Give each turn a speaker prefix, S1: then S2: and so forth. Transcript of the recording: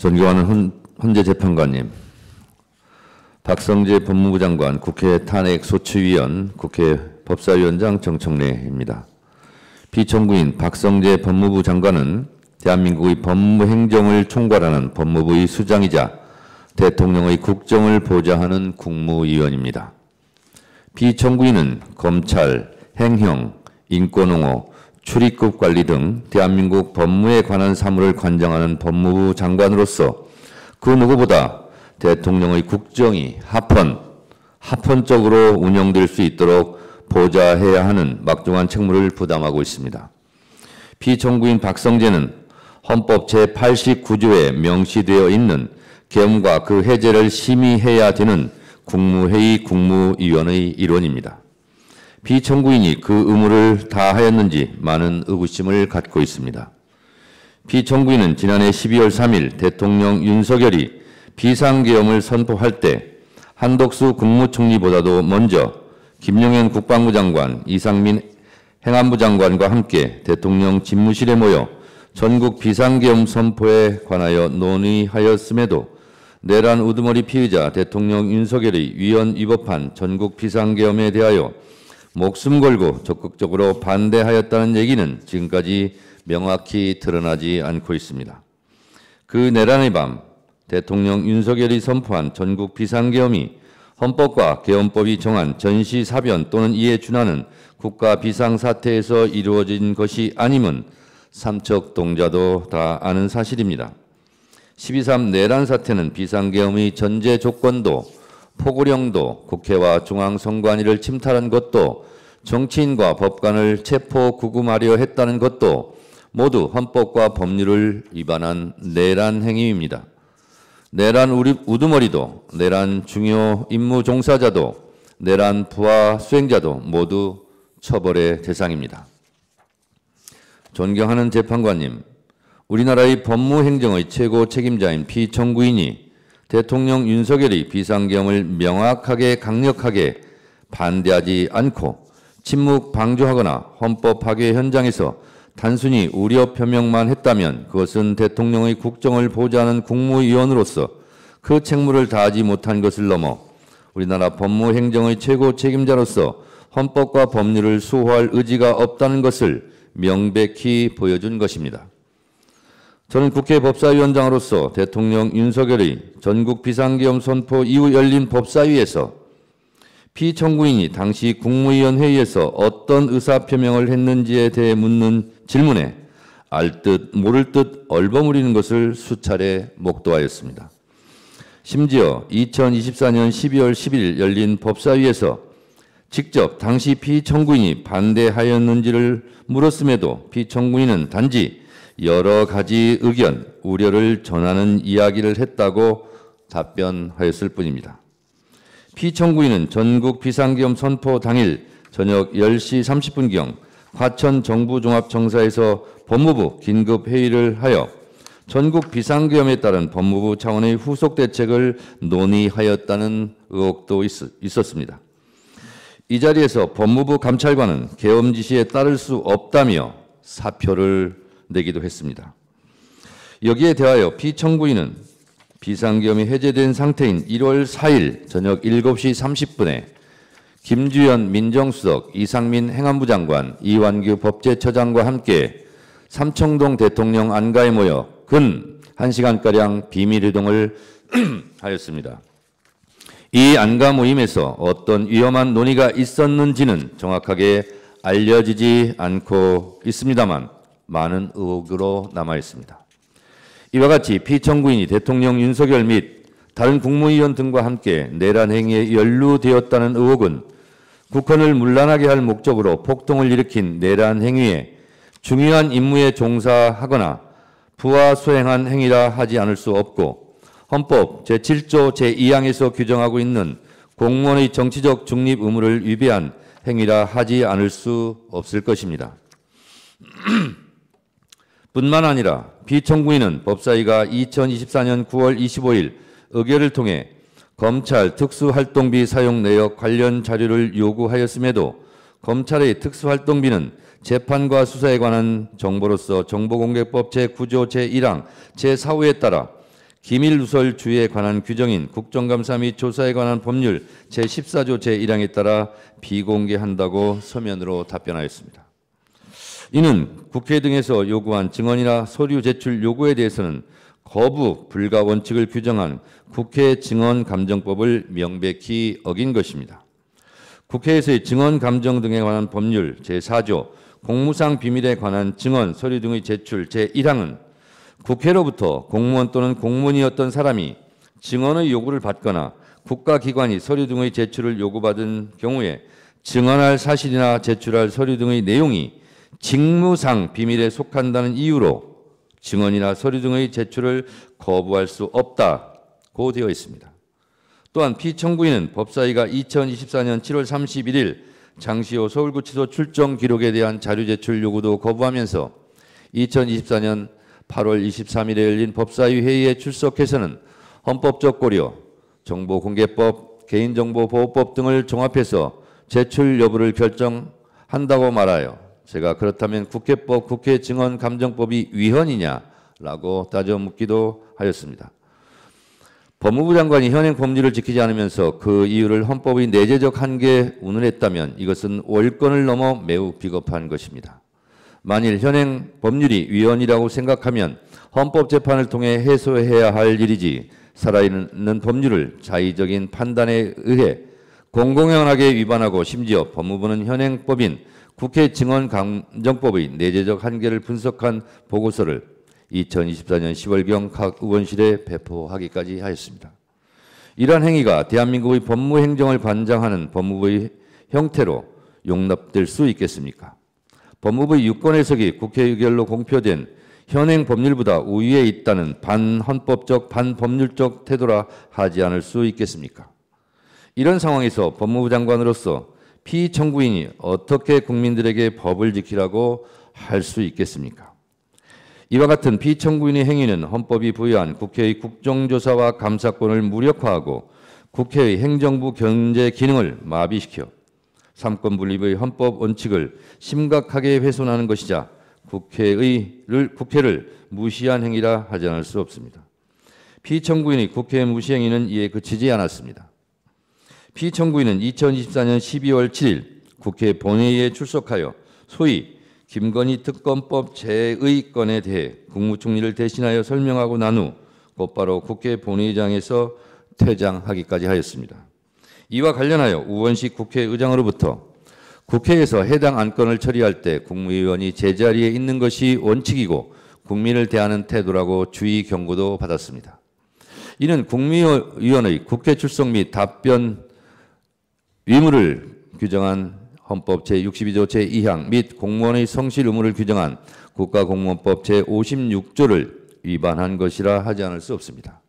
S1: 존경하는 헌재 재판관님, 박성재 법무부 장관 국회 탄핵소추위원 국회 법사위원장 정청래입니다. 피청구인 박성재 법무부 장관은 대한민국의 법무행정을 총괄하는 법무부의 수장이자 대통령의 국정을 보좌하는 국무위원입니다. 피청구인은 검찰, 행형, 인권옹호, 출입국 관리 등 대한민국 법무에 관한 사무를 관장하는 법무부 장관으로서 그 누구보다 대통령의 국정이 합헌적으로 운영될 수 있도록 보좌해야 하는 막중한 책무를 부담하고 있습니다. 피청구인 박성재는 헌법 제89조에 명시되어 있는 계엄과 그 해제를 심의해야 되는 국무회의 국무위원의 일원입니다. 피청구인이 그 의무를 다하였는지 많은 의구심을 갖고 있습니다. 피청구인은 지난해 12월 3일 대통령 윤석열이 비상계엄을 선포할 때 한덕수 국무총리보다도 먼저 김용현 국방부 장관, 이상민 행안부 장관과 함께 대통령 집무실에 모여 전국 비상계엄 선포에 관하여 논의하였음에도 내란 우두머리 피의자 대통령 윤석열의 위헌 위법한 전국 비상계엄에 대하여 목숨 걸고 적극적으로 반대하였다는 얘기는 지금까지 명확히 드러나지 않고 있습니다. 그 내란의 밤 대통령 윤석열이 선포한 전국 비상계엄이 헌법과 계엄법이 정한 전시사변 또는 이에 준하는 국가 비상사태에서 이루어진 것이 아님은 삼척동자도 다 아는 사실입니다. 12.3 내란 사태는 비상계엄의 전제 조건도 포고령도 국회와 중앙선관위를 침탈한 것도 정치인과 법관을 체포 구금하려 했다는 것도 모두 헌법과 법률을 위반한 내란 행위입니다. 내란 우두머리도 내란 중요 임무 종사자도 내란 부하 수행자도 모두 처벌의 대상입니다. 존경하는 재판관님, 우리나라의 법무행정의 최고 책임자인 피청구인이 대통령 윤석열이 비상계엄을 명확하게 강력하게 반대하지 않고 침묵 방조하거나 헌법 파괴 현장에서 단순히 우려 표명만 했다면 그것은 대통령의 국정을 보좌하는 국무위원으로서 그 책무를 다하지 못한 것을 넘어 우리나라 법무행정의 최고 책임자로서 헌법과 법률을 수호할 의지가 없다는 것을 명백히 보여준 것입니다. 저는 국회 법사위원장으로서 대통령 윤석열의 전국 비상계엄 선포 이후 열린 법사위에서 피청구인이 당시 국무위원 회의에서 어떤 의사표명을 했는지에 대해 묻는 질문에 알 듯 모를 듯 얼버무리는 것을 수차례 목도하였습니다. 심지어 2024년 12월 10일 열린 법사위에서 직접 당시 피청구인이 반대하였는지를 물었음에도 피청구인은 단지 여러 가지 의견, 우려를 전하는 이야기를 했다고 답변하였을 뿐입니다. 피청구인은 전국 비상계엄 선포 당일 저녁 10시 30분경 과천 정부종합청사에서 법무부 긴급회의를 하여 전국 비상계엄에 따른 법무부 차원의 후속 대책을 논의하였다는 의혹도 있었습니다. 이 자리에서 법무부 감찰관은 계엄 지시에 따를 수 없다며 사표를 내기도 했습니다. 여기에 대하여 피청구인은 비상계엄이 해제된 상태인 1월 4일 저녁 7시 30분에 김주현 민정수석, 이상민 행안부 장관, 이완규 법제처장과 함께 삼청동 대통령 안가에 모여 근 1시간가량 비밀회동을 하였습니다. 이 안가 모임에서 어떤 위험한 논의가 있었는지는 정확하게 알려지지 않고 있습니다만 많은 의혹으로 남아 있습니다. 이와 같이 피청구인이 대통령 윤석열 및 다른 국무위원 등과 함께 내란 행위에 연루되었다는 의혹은 국헌을 문란하게 할 목적으로 폭동을 일으킨 내란 행위에 중요한 임무에 종사하거나 부하 수행한 행위라 하지 않을 수 없고 헌법 제7조 제2항에서 규정하고 있는 공무원의 정치적 중립 의무를 위배한 행위라 하지 않을 수 없을 것입니다. 뿐만 아니라 피청구인은 법사위가 2024년 9월 25일 의결을 통해 검찰 특수활동비 사용 내역 관련 자료를 요구하였음에도 검찰의 특수활동비는 재판과 수사에 관한 정보로서 정보공개법 제9조 제1항 제4호에 따라 기밀누설주의에 관한 규정인 국정감사 및 조사에 관한 법률 제14조 제1항에 따라 비공개한다고 서면으로 답변하였습니다. 이는 국회 등에서 요구한 증언이나 서류 제출 요구에 대해서는 거부 불가 원칙을 규정한 국회 증언감정법을 명백히 어긴 것입니다. 국회에서의 증언 감정 등에 관한 법률 제4조 공무상 비밀에 관한 증언, 서류 등의 제출 제1항은 국회로부터 공무원 또는 공무원이었던 사람이 증언의 요구를 받거나 국가기관이 서류 등의 제출을 요구받은 경우에 증언할 사실이나 제출할 서류 등의 내용이 직무상 비밀에 속한다는 이유로 증언이나 서류 등의 제출을 거부할 수 없다고 되어 있습니다. 또한 피청구인은 법사위가 2024년 7월 31일 장시호 서울구치소 출정 기록에 대한 자료 제출 요구도 거부하면서 2024년 8월 23일에 열린 법사위 회의에 출석해서는 헌법적 고려, 정보공개법, 개인정보보호법 등을 종합해서 제출 여부를 결정한다고 말하여 제가 그렇다면 국회법, 국회증언감정법이 위헌이냐라고 따져 묻기도 하였습니다. 법무부 장관이 현행 법률을 지키지 않으면서 그 이유를 헌법의 내재적 한계에 운운했다면 이것은 월권을 넘어 매우 비겁한 것입니다. 만일 현행 법률이 위헌이라고 생각하면 헌법재판을 통해 해소해야 할 일이지 살아있는 법률을 자의적인 판단에 의해 공공연하게 위반하고 심지어 법무부는 현행법인 국회증언감정법의 내재적 한계를 분석한 보고서를 2024년 10월경 각 의원실에 배포하기까지 하였습니다. 이러한 행위가 대한민국의 법무행정을 관장하는 법무부의 형태로 용납될 수 있겠습니까? 법무부의 유권해석이 국회 의결로 공표된 현행 법률보다 우위에 있다는 반헌법적, 반법률적 태도라 하지 않을 수 있겠습니까? 이런 상황에서 법무부 장관으로서 피청구인이 어떻게 국민들에게 법을 지키라고 할 수 있겠습니까? 이와 같은 피청구인의 행위는 헌법이 부여한 국회의 국정조사와 감사권을 무력화하고 국회의 행정부 견제 기능을 마비시켜 삼권분립의 헌법 원칙을 심각하게 훼손하는 것이자 국회를 무시한 행위라 하지 않을 수 없습니다. 피청구인의 국회 무시 행위는 이에 그치지 않았습니다. 피청구인은 2024년 12월 7일 국회 본회의에 출석하여 소위 김건희 특검법 재의건에 대해 국무총리를 대신하여 설명하고 난 후 곧바로 국회 본회의장에서 퇴장하기까지 하였습니다. 이와 관련하여 우원식 국회의장으로부터 국회에서 해당 안건을 처리할 때 국무위원이 제자리에 있는 것이 원칙이고 국민을 대하는 태도라고 주의 경고도 받았습니다. 이는 국무위원의 국회 출석 및 답변 의무를 규정한 헌법 제62조 제2항 및 공무원의 성실 의무를 규정한 국가공무원법 제56조를 위반한 것이라 하지 않을 수 없습니다.